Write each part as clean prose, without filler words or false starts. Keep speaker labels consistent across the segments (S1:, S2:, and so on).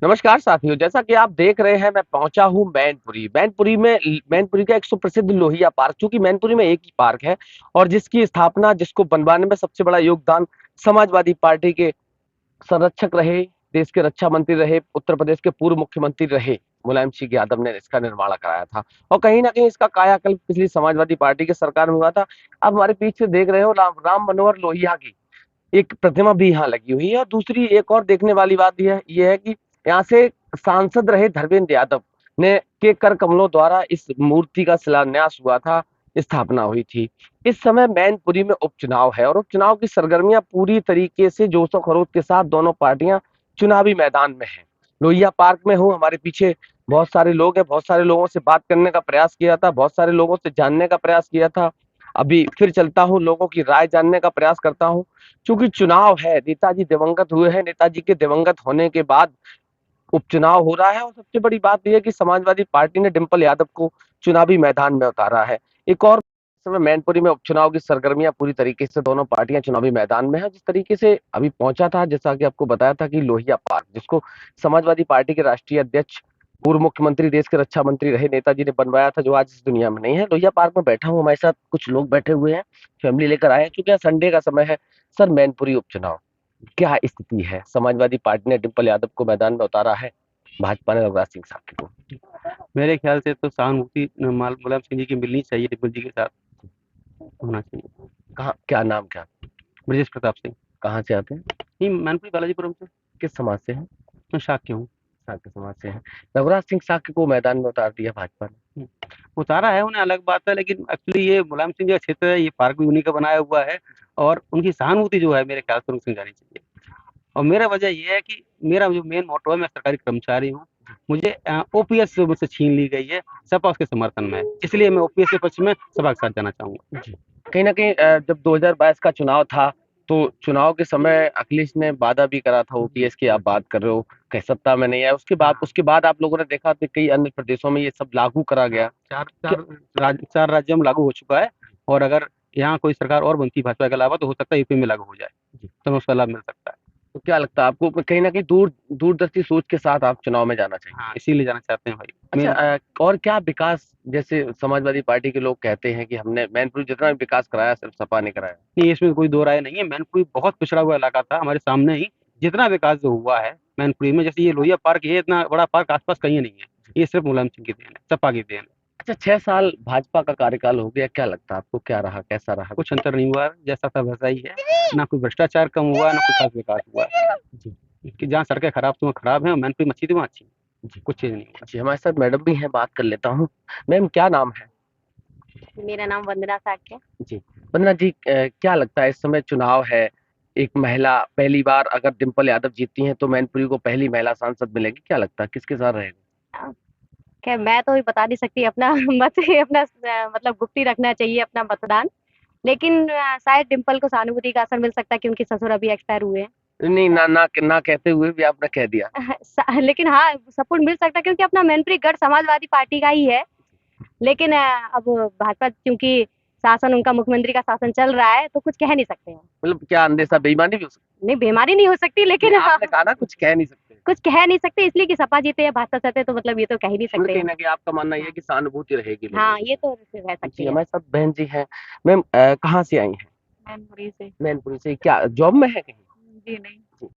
S1: नमस्कार साथियों, जैसा कि आप देख रहे हैं मैं पहुंचा हूं मैनपुरी का एक सुप्रसिद्ध लोहिया पार्क। चूंकि मैनपुरी में एक ही पार्क है और जिसकी स्थापना, जिसको बनवाने में सबसे बड़ा योगदान समाजवादी पार्टी के संरक्षक रहे, देश के रक्षा मंत्री रहे, उत्तर प्रदेश के पूर्व मुख्यमंत्री रहे मुलायम सिंह यादव ने इसका निर्माण कराया था। और कहीं ना कहीं इसका कायाकल्प पिछली समाजवादी पार्टी की सरकार में हुआ था। अब हमारे पीछे देख रहे हो राम मनोहर लोहिया की एक प्रतिमा भी यहाँ लगी हुई है। और दूसरी एक और देखने वाली बात यह है कि यहाँ से सांसद रहे धर्मेंद्र यादव ने के कर कमलों द्वारा इस मूर्ति का शिलान्यास हुआ था, स्थापना हुई थी। इस समय मैनपुरी में उपचुनाव है और उपचुनाव की सरगर्मियां पूरी तरीके से जोशो खरोश के साथ दोनों पार्टियां चुनावी मैदान में हैं। लोहिया पार्क में हूँ, हमारे पीछे बहुत सारे लोग हैं। बहुत सारे लोगों से बात करने का प्रयास किया था, बहुत सारे लोगों से जानने का प्रयास किया था। अभी फिर चलता हूँ, लोगों की राय जानने का प्रयास करता हूँ। चूंकि चुनाव है, नेताजी दिवंगत हुए हैं, नेताजी के दिवंगत होने के बाद उपचुनाव हो रहा है। और सबसे बड़ी बात यह है कि समाजवादी पार्टी ने डिंपल यादव को चुनावी मैदान में उतारा है। एक और समय मैनपुरी में उपचुनाव की सरगर्मियां पूरी तरीके से दोनों पार्टियां चुनावी मैदान में है। जिस तरीके से अभी पहुंचा था, जैसा कि आपको बताया था कि लोहिया पार्क, जिसको समाजवादी पार्टी के राष्ट्रीय अध्यक्ष, पूर्व मुख्यमंत्री, देश के रक्षा मंत्री रहे नेताजी ने बनवाया था, जो आज इस दुनिया में नहीं है। लोहिया पार्क में बैठा हूँ, हमारे साथ कुछ लोग बैठे हुए हैं, फैमिली लेकर आए हैं। क्योंकि संडे का समय है। सर, मैनपुरी उपचुनाव क्या स्थिति है? समाजवादी पार्टी ने डिंपल यादव को मैदान में उतारा है, भाजपा ने रघुराज सिंह साहब को।
S2: मेरे ख्याल से तो सहानुभूति मुलायम सिंह जी की मिलनी चाहिए, डिम्पल जी के साथ होना चाहिए।
S1: कहाँ, क्या नाम क्या?
S2: ब्रजेश प्रताप सिंह।
S1: कहाँ से आते हैं?
S2: नहीं, मैनपुरी बालाजीपुरम से।
S1: किस समाज से हैं?
S2: मैं शाक्य हूँ।
S1: साक्य समाज से हैं। रघुराज सिंह साक्य को मैदान में उतार दिया भाजपा ने।
S2: हम्म, उतारा है उन्हें, अलग बात है, लेकिन एक्चुअली ये मुलायम सिंह जी का क्षेत्र है, ये पार्क भी उन्हीं का बनाया हुआ है। और उनकी सहानुभूति जो है मेरे ख्याल से उनको जानी चाहिए। और मेरा वजह ये है कि मेरा जो मेन मोटो है, मैं सरकारी कर्मचारी हूँ। मुझे ओपीएस मुझसे छीन ली गई है, सपा उसके समर्थन में है, इसलिए मैं ओपीएस के पक्ष में सपा के साथ जाना चाहूंगा।
S1: कहीं ना कहीं जब 2022 का चुनाव था, तो चुनाव के समय अखिलेश ने वादा भी करा था ओपीएस की, आप बात कर रहे हो, कहीं सत्ता में नहीं आया। उसके बाद आप लोगों ने देखा कि कई अन्य प्रदेशों में ये सब लागू करा गया।
S2: चार राज्यों में लागू हो चुका है। और अगर यहाँ कोई सरकार और बनती भाजपा के अलावा, तो हो सकता है यूपी में लागू हो जाए, तो हमें उसका लाभ मिल सकता है।
S1: तो क्या लगता है आपको, कहीं ना कहीं दूरदर्शी सोच के साथ आप चुनाव में जाना चाहिए?
S2: हाँ, इसीलिए जाना चाहते हैं भाई।
S1: अच्छा, और क्या विकास, जैसे समाजवादी पार्टी के लोग कहते हैं कि हमने मैनपुरी जितना भी विकास कराया सिर्फ सपा ने कराया।
S2: नहीं, इसमें कोई दो राय नहीं है। मैनपुरी बहुत पिछड़ा हुआ इलाका था, हमारे सामने ही जितना विकास जो हुआ है मैनपुरी में, जैसे ये लोहिया पार्क, ये इतना बड़ा पार्क आसपास कहीं नहीं है। ये सिर्फ मुलायम सिंह की देन है, सपा की देन है।
S1: अच्छा, 6 साल भाजपा का कार्यकाल हो गया, क्या लगता है आपको, क्या रहा, कैसा रहा?
S2: कुछ अंतर नहीं हुआ, जैसा था वैसा ही है। ना कोई भ्रष्टाचार कम हुआ, ना कोई खास विकास हुआ।
S1: जी।
S2: कि जहाँ सड़कें खराब थी वहाँ खराब है, और मैनपुरी में अच्छी थी वहाँ अच्छी।
S1: जी।
S2: कुछ चीज नहीं हुआ।
S1: जी, हमारे साथ मैडम भी हैं, बात कर लेता हूँ। मैम, क्या नाम है?
S3: मेरा नाम वंदना साक्य है।
S1: जी। वंदना जी, क्या लगता है, इस समय चुनाव है, एक महिला पहली बार अगर डिंपल यादव जीतती हैं तो मैनपुरी को पहली महिला सांसद मिलेगी, क्या लगता है किसके साथ रहेगा?
S3: खैर, मैं तो ये बता नहीं सकती अपना मत अपना मतलब गुप्ती रखना चाहिए अपना मतदान। लेकिन शायद डिम्पल को सहानुभूति का असर मिल सकता है कि उनके ससुर अभी एक्सपायर हुए हैं।
S1: नहीं, ना ना ना कहते हुए भी आपने कह दिया।
S3: लेकिन हाँ, सपोर्ट मिल सकता है क्योंकि अपना मैनपुरी गढ़ समाजवादी पार्टी का ही है। लेकिन अब भाजपा, क्योंकि शासन, उनका मुख्यमंत्री का शासन चल रहा है, तो कुछ कह नहीं सकते हैं।
S1: मतलब क्या अंदेशा, बेईमानी भी हो सकती
S3: नहीं, बेमारी नहीं हो सकती, लेकिन
S1: है?
S3: हाँ,
S1: आपने कहा ना कुछ कह नहीं सकते।
S3: कुछ कह नहीं सकते इसलिए कि सपा जीते या भाजपा जीते, तो मतलब ये तो कह ही नहीं
S1: मतलब
S3: सकते
S1: कहीं
S3: हैं।
S1: ना कहीं आपका मानना ये है कि सहानुभूति रहेगी लोगों
S3: हाँ,
S1: की।
S3: ये तो रह
S1: जी,
S3: सकती है।
S1: हमारे साथ बहन जी हैं। मैम, कहाँ से आई हैं?
S3: मैनपुरी से।
S1: मैनपुरी से। क्या जॉब में है कहीं?
S3: जी नहीं।
S1: जी।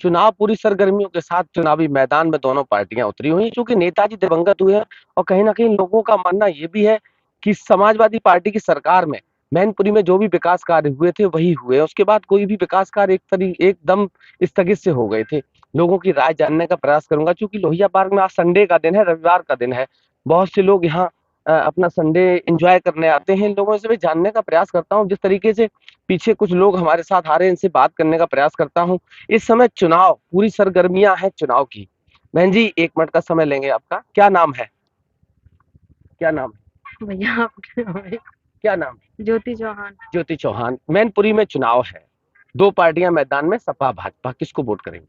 S1: चुनाव पूरी सरगर्मियों के साथ चुनावी मैदान में दोनों पार्टियां उतरी हुई हैं, क्योंकि नेताजी दिवंगत हुए हैं। और कहीं ना कहीं लोगों का मानना ये भी है कि समाजवादी पार्टी की सरकार में मैनपुरी में जो भी विकास कार्य हुए थे वही हुए, उसके बाद कोई भी विकास कार्य एकदम स्थगित से हो गए थे। लोगों की राय जानने का प्रयास करूंगा, क्योंकि लोहिया पार्क में आज संडे का दिन है, रविवार का दिन है। बहुत से लोग यहाँ अपना संडे एंजॉय करने आते हैं। इन लोगों से भी जानने का प्रयास करता हूँ। जिस तरीके से पीछे कुछ लोग हमारे साथ आ रहे हैं, इनसे बात करने का प्रयास करता हूँ। इस समय चुनाव, पूरी सरगर्मियां हैं चुनाव की। बहन जी, 1 मिनट का समय लेंगे आपका। क्या नाम है? क्या नाम है?
S3: भैया आप
S1: क्या नाम है?
S3: ज्योति चौहान।
S1: ज्योति चौहान। मैनपुरी में चुनाव है, दो पार्टियां मैदान में, सपा भाजपा, किसको वोट करेंगे?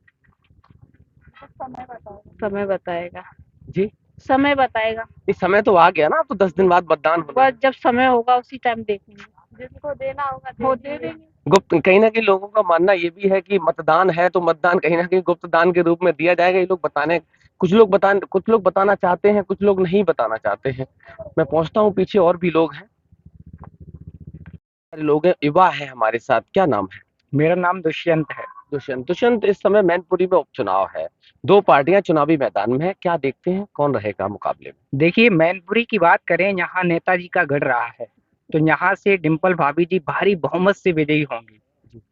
S3: समय बताएगा।
S1: जी।
S3: समय बताएगा।
S1: इस समय तो आ गया ना, अब तो 10 दिन बाद मतदान होना है।
S3: बस जब समय होगा उसी टाइम देखेंगे। जिनको देना होगा वो दे देंगे।
S1: गुप्त कहीं न कहीं लोगों का मानना ये भी है कि मतदान है तो मतदान कहीं न कहीं गुप्त दान के रूप में दिया जाएगा। ये लोग बताने कुछ लोग बताना चाहते हैं, कुछ लोग नहीं बताना चाहते हैं। मैं पहुँचता हूँ पीछे और भी लोग हैं, लोग हैं, युवा हैं हमारे साथ। क्या नाम है?
S4: मेरा नाम दुष्यंत है।
S1: दुष्यंत, इस समय मैनपुरी में उपचुनाव है। 2 पार्टियां चुनावी मैदान में है। क्या देखते हैं कौन रहेगा मुकाबले में?
S4: देखिए, मैनपुरी की बात करें, यहाँ नेताजी का गढ़ रहा है, तो यहाँ से डिम्पल भाभी जी भारी बहुमत से विजयी होंगी।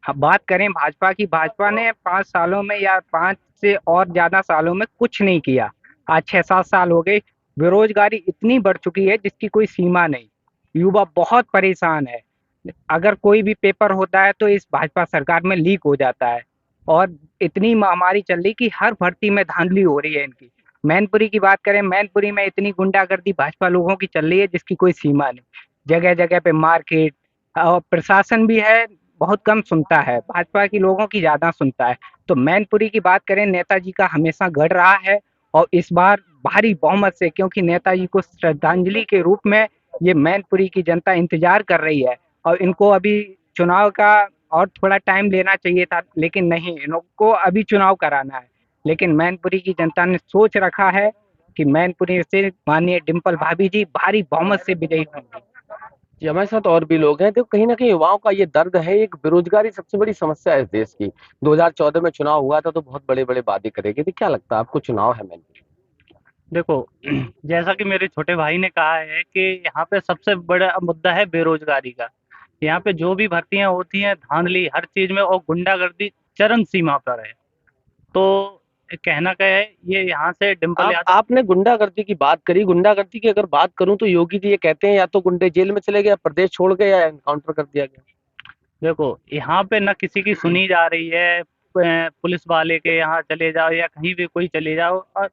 S4: हम बात करें भाजपा की, भाजपा ने 5 सालों में या 5 से और ज्यादा सालों में कुछ नहीं किया। आज 6-7 साल हो गए, बेरोजगारी इतनी बढ़ चुकी है जिसकी कोई सीमा नहीं। युवा बहुत परेशान है। अगर कोई भी पेपर होता है तो इस भाजपा सरकार में लीक हो जाता है, और इतनी महामारी चल रही कि हर भर्ती में धांधली हो रही है इनकी। मैनपुरी की बात करें, मैनपुरी में इतनी गुंडागर्दी भाजपा लोगों की चल रही है जिसकी कोई सीमा नहीं। जगह जगह पे मार्केट, और प्रशासन भी है, बहुत कम सुनता है, भाजपा की लोगों की ज्यादा सुनता है। तो मैनपुरी की बात करें, नेताजी का हमेशा गढ़ रहा है, और इस बार भारी बहुमत से, क्योंकि नेताजी को श्रद्धांजलि के रूप में ये मैनपुरी की जनता इंतजार कर रही है। और इनको अभी चुनाव का और थोड़ा टाइम लेना चाहिए था, लेकिन नहीं, इनको अभी चुनाव कराना है। लेकिन मैनपुरी की जनता ने सोच रखा है कि मैनपुरी से माननीय डिम्पल भाभी जी भारी बहुमत से विजयी होंगी।
S1: जी, हमारे साथ और भी लोग हैं। तो कहीं न कहीं युवाओं का ये दर्द है, एक बेरोजगारी सबसे बड़ी समस्या है इस देश की। 2014 में चुनाव हुआ था तो बहुत बड़े-बड़े वादे करे गए थे। क्या लगता है आपको चुनाव है मैनपुरी?
S2: देखो, जैसा कि मेरे छोटे भाई ने कहा है कि यहाँ पे सबसे बड़ा मुद्दा है बेरोजगारी का। यहाँ पे जो भी भर्तियां होती हैं, धांधली हर चीज में, और गुंडागर्दी चरम सीमा पर है। तो कहना क्या है, ये यहाँ से डिम्पल यादव।
S1: आपने गुंडागर्दी की बात करी। गुंडागर्दी की अगर बात करूँ तो योगी जी ये कहते हैं या तो गुंडे जेल में चले गए या प्रदेश छोड़ गए या एनकाउंटर कर दिया गया।
S2: देखो, यहाँ पे न किसी की सुनी जा रही है। पुलिस वाले के यहाँ चले जाओ या कहीं भी कोई चले जाओ, और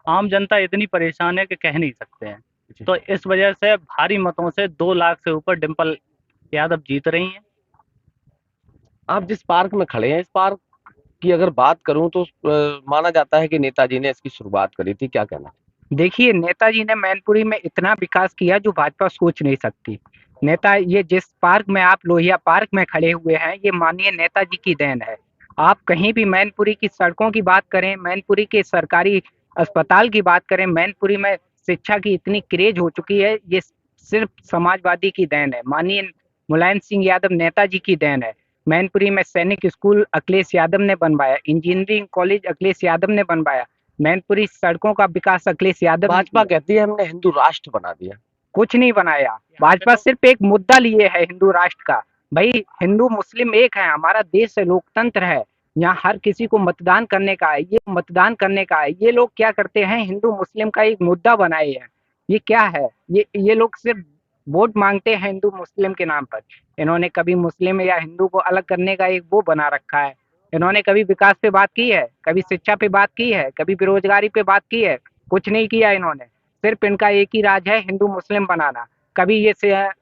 S2: आम जनता इतनी परेशान है कि कह नहीं सकते हैं। तो इस वजह से भारी मतों से 2 लाख से ऊपर डिम्पल यादव जीत रही हैं।
S1: आप जिस पार्क में खड़े हैं, इस पार्क की अगर बात करूं तो माना जाता है कि नेताजी ने इसकी शुरुआत करी थी। क्या कहना?
S4: देखिए, नेताजी ने मैनपुरी में इतना विकास किया जो भाजपा सोच नहीं सकती। नेता, ये जिस पार्क में आप लोहिया पार्क में खड़े हुए हैं, ये माननीय नेताजी की देन है। आप कहीं भी मैनपुरी की सड़कों की बात करें, मैनपुरी के सरकारी अस्पताल की बात करें, मैनपुरी में शिक्षा की इतनी क्रेज हो चुकी है, ये सिर्फ समाजवादी की देन है। माननीय मुलायम सिंह यादव नेताजी की देन है। मैनपुरी में सैनिक स्कूल अखिलेश यादव ने बनवाया, इंजीनियरिंग कॉलेज अखिलेश यादव ने बनवाया, मैनपुरी सड़कों का विकास अखिलेश यादव ने
S1: भाजपा
S4: किया।
S1: कहती है हमने हिंदू राष्ट्र बना दिया।
S4: कुछ नहीं बनाया। भाजपा सिर्फ एक मुद्दा लिए है हिंदू राष्ट्र का। भाई, हिंदू मुस्लिम एक है, हमारा देश है, लोकतंत्र है, यहाँ हर किसी को मतदान करने का है, ये मतदान करने का है। ये लोग क्या करते हैं, हिंदू मुस्लिम का एक मुद्दा बनाए हैं। ये क्या है, ये लोग सिर्फ वोट मांगते हैं हिंदू मुस्लिम के नाम पर। इन्होंने कभी मुस्लिम या हिंदू को अलग करने का एक वो बना रखा है। इन्होंने कभी विकास पे बात की है, कभी शिक्षा पे बात की है, कभी बेरोजगारी पे बात की है? कुछ नहीं किया इन्होंने। सिर्फ इनका एक ही राज है, हिंदू मुस्लिम बनाना। कभी ये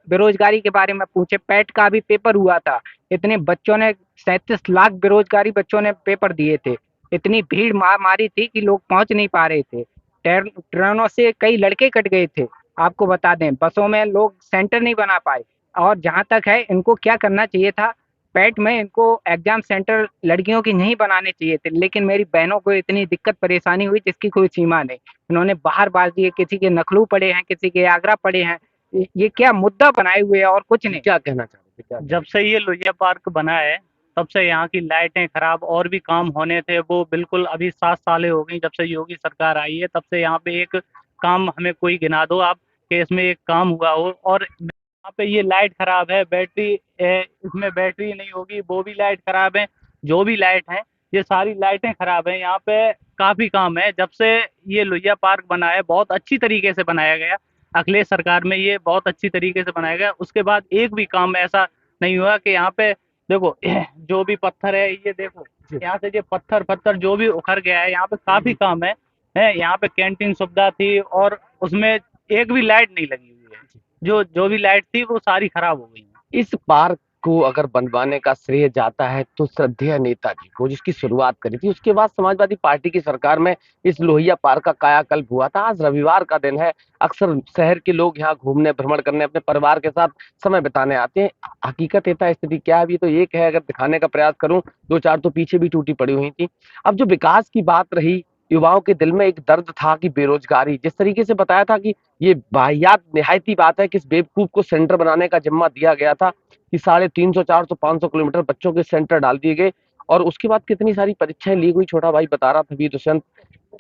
S4: बेरोजगारी के बारे में पूछे, पैट का भी पेपर हुआ था, इतने बच्चों ने 37 लाख बेरोजगारी बच्चों ने पेपर दिए थे। इतनी भीड़ मारी थी कि लोग पहुंच नहीं पा रहे थे। ट्रेनों से कई लड़के कट गए थे। आपको बता दें, बसों में लोग सेंटर नहीं बना पाए। और जहां तक है, इनको क्या करना चाहिए था, पैट में इनको एग्जाम सेंटर लड़कियों की नहीं बनाने चाहिए थे, लेकिन मेरी बहनों को इतनी दिक्कत परेशानी हुई जिसकी कोई सीमा नहीं। इन्होंने बाहर बाज दिए, किसी के नखलू पड़े हैं, किसी के आगरा पड़े हैं। ये क्या मुद्दा बनाए हुए है और कुछ नहीं।
S1: क्या कहना चाहते थे? क्या?
S2: जब से ये लोहिया पार्क बना है, तब से यहाँ की लाइटें खराब, और भी काम होने थे वो बिल्कुल। अभी 7 सालें हो गई जब से योगी सरकार आई है, तब से यहाँ पे एक काम हमें कोई गिना दो आप कि इसमें एक काम हुआ हो। और यहाँ पे ये लाइट खराब है, बैटरी इसमें बैटरी नहीं होगी, वो भी लाइट खराब है। जो भी लाइट है, ये सारी लाइटें खराब है। यहाँ पे काफी काम है। जब से ये लोहिया पार्क बना है, बहुत अच्छी तरीके से बनाया गया। अखिलेश सरकार में ये बहुत अच्छी तरीके से बनाया गया। उसके बाद एक भी काम ऐसा नहीं हुआ कि यहाँ पे देखो, जो भी पत्थर है, ये देखो, यहाँ से ये पत्थर पत्थर जो भी उखड़ गया है, यहाँ पे काफी काम है। यहाँ पे कैंटीन सुविधा थी और उसमें एक भी लाइट नहीं लगी हुई है। जो जो भी लाइट थी वो सारी खराब हो गई है।
S1: इस पार्क को अगर बनवाने का श्रेय जाता है तो श्रद्धेय नेताजी को, जिसकी शुरुआत करी थी। उसके बाद समाजवादी पार्टी की सरकार में इस लोहिया पार्क का कायाकल्प हुआ था। आज रविवार का दिन है, अक्सर शहर के लोग यहाँ घूमने, भ्रमण करने, अपने परिवार के साथ समय बिताने आते हैं। हकीकत एता स्थिति क्या है, अभी तो एक है, अगर दिखाने का प्रयास करूं, दो चार तो पीछे भी टूटी पड़ी हुई थी। अब जो विकास की बात रही, युवाओं के दिल में एक दर्द था कि बेरोजगारी, जिस तरीके से बताया था कि ये वाहियात निहायती बात है कि इस बेवकूफ को सेंटर बनाने का जिम्मा दिया गया था कि 350, 400, 500 किलोमीटर बच्चों के सेंटर डाल दिए गए, और उसके बाद कितनी सारी परीक्षाएं ली हुई। छोटा भाई बता रहा था वीर दुष्यंत,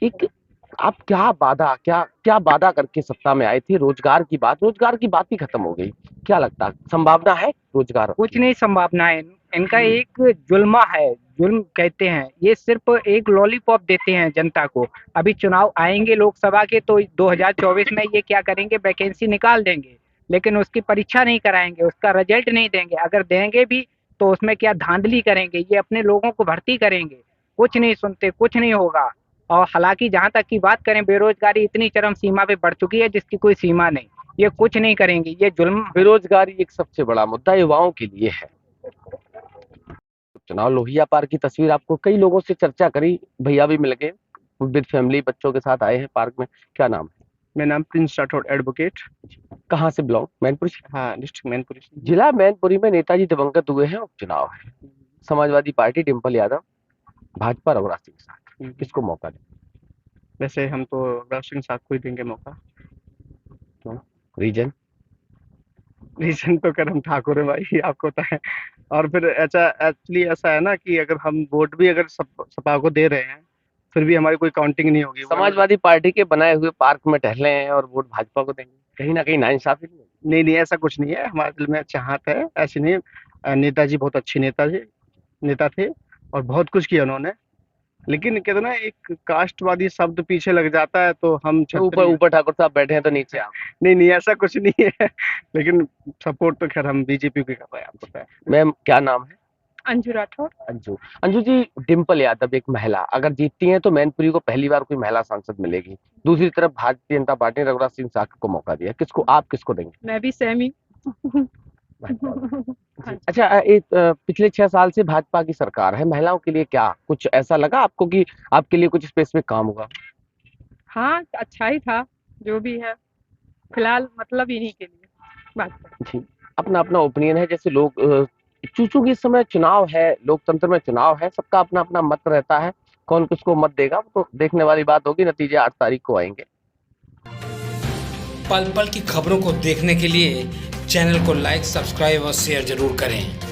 S1: एक आप क्या वादा करके सत्ता में आए थे। रोजगार की बात ही खत्म हो गई। क्या लगता है, संभावना है रोजगार?
S4: कुछ नहीं संभावना है। इनका एक जुल्मा है, जुल्म कहते हैं। ये सिर्फ एक लॉलीपॉप देते हैं जनता को। अभी चुनाव आएंगे लोकसभा के, तो 2024 में ये क्या करेंगे, वैकेंसी निकाल देंगे, लेकिन उसकी परीक्षा नहीं कराएंगे, उसका रिजल्ट नहीं देंगे। अगर देंगे भी तो उसमें क्या धांधली करेंगे, ये अपने लोगों को भर्ती करेंगे। कुछ नहीं सुनते, कुछ नहीं होगा। और हालांकि जहां तक की बात करें, बेरोजगारी इतनी चरम सीमा पे बढ़ चुकी है जिसकी कोई सीमा नहीं। ये कुछ नहीं करेंगे, ये जुल्म।
S1: बेरोजगारी एक सबसे बड़ा मुद्दा युवाओं के लिए है। चुनाव लोहिया पार्क की तस्वीर, आपको कई लोगों से चर्चा करी, भैया भी मिल गए, विद फैमिली बच्चों के साथ आए हैं पार्क में। क्या नाम है?
S5: मेरा नाम प्रिंस राठौड़, एडवोकेट।
S1: कहाँ से बिलोंग? मैनपुरी से?
S5: हाँ, डिस्ट्रिक्ट मैनपुरी से।
S1: जिला मैनपुरी में नेताजी दिवंगत हुए हैं, उपचुनाव है। समाजवादी पार्टी, डिम्पल यादव, भाजपा रघुराज सिंह साथ, किसको मौका दें?
S5: वैसे हम तो रघुराज सिंह साहब को ही देंगे मौका।
S1: रीजन?
S5: रीजन तो करम ठाकुर है भाई, आपको पता है। और फिर एक्चुअली ऐसा है ना कि अगर हम वोट भी अगर सपा को दे रहे हैं, फिर भी हमारी कोई काउंटिंग नहीं होगी।
S1: समाजवादी पार्टी के बनाए हुए पार्क में टहले हैं और वोट भाजपा को देंगे, कहीं ना कहीं नाइंसाफी नहीं होगी?
S5: नहीं, ऐसा कुछ नहीं है। हमारे दिल में चाहत है, ऐसी नहीं। नेताजी बहुत अच्छे नेता थे और बहुत कुछ किया उन्होंने। लेकिन कहते ना, एक कास्टवादी शब्द पीछे लग जाता है तो हम
S1: ऊपर ठाकुर साहब बैठे हैं तो नीचे आप।
S5: नहीं, ऐसा कुछ नहीं है। लेकिन सपोर्ट तो खैर हम बीजेपी को कर रहे हैं, आपको पता है।
S1: मैम क्या नाम है?
S6: अंजू राठौर।
S1: अंजू जी, डिम्पल यादव एक महिला अगर जीतती हैं तो मैनपुरी को पहली बार कोई महिला सांसद मिलेगी। दूसरी तरफ भारतीय जनता पार्टी ने रघुराज सिंह साहब को मौका दिया, किसको देंगे?
S6: मैं भी सेमी।
S1: अच्छा, पिछले 6 साल से भाजपा की सरकार है, महिलाओं के लिए क्या कुछ ऐसा लगा आपको कि आपके लिए कुछ स्पेसिफिक काम होगा?
S6: हाँ, अच्छा ही था जो भी है, फिलहाल मतलब इन्हीं के लिए बात करें।
S1: जी, अपना अपना ओपिनियन है। जैसे लोग चूंकि इस समय चुनाव है, लोकतंत्र में चुनाव है, सबका अपना अपना मत रहता है। कौन किसको मत देगा तो देखने वाली बात होगी, नतीजे 8 तारीख को आएंगे।
S7: पल पल की खबरों को देखने के लिए चैनल को लाइक, सब्सक्राइब और शेयर जरूर करें।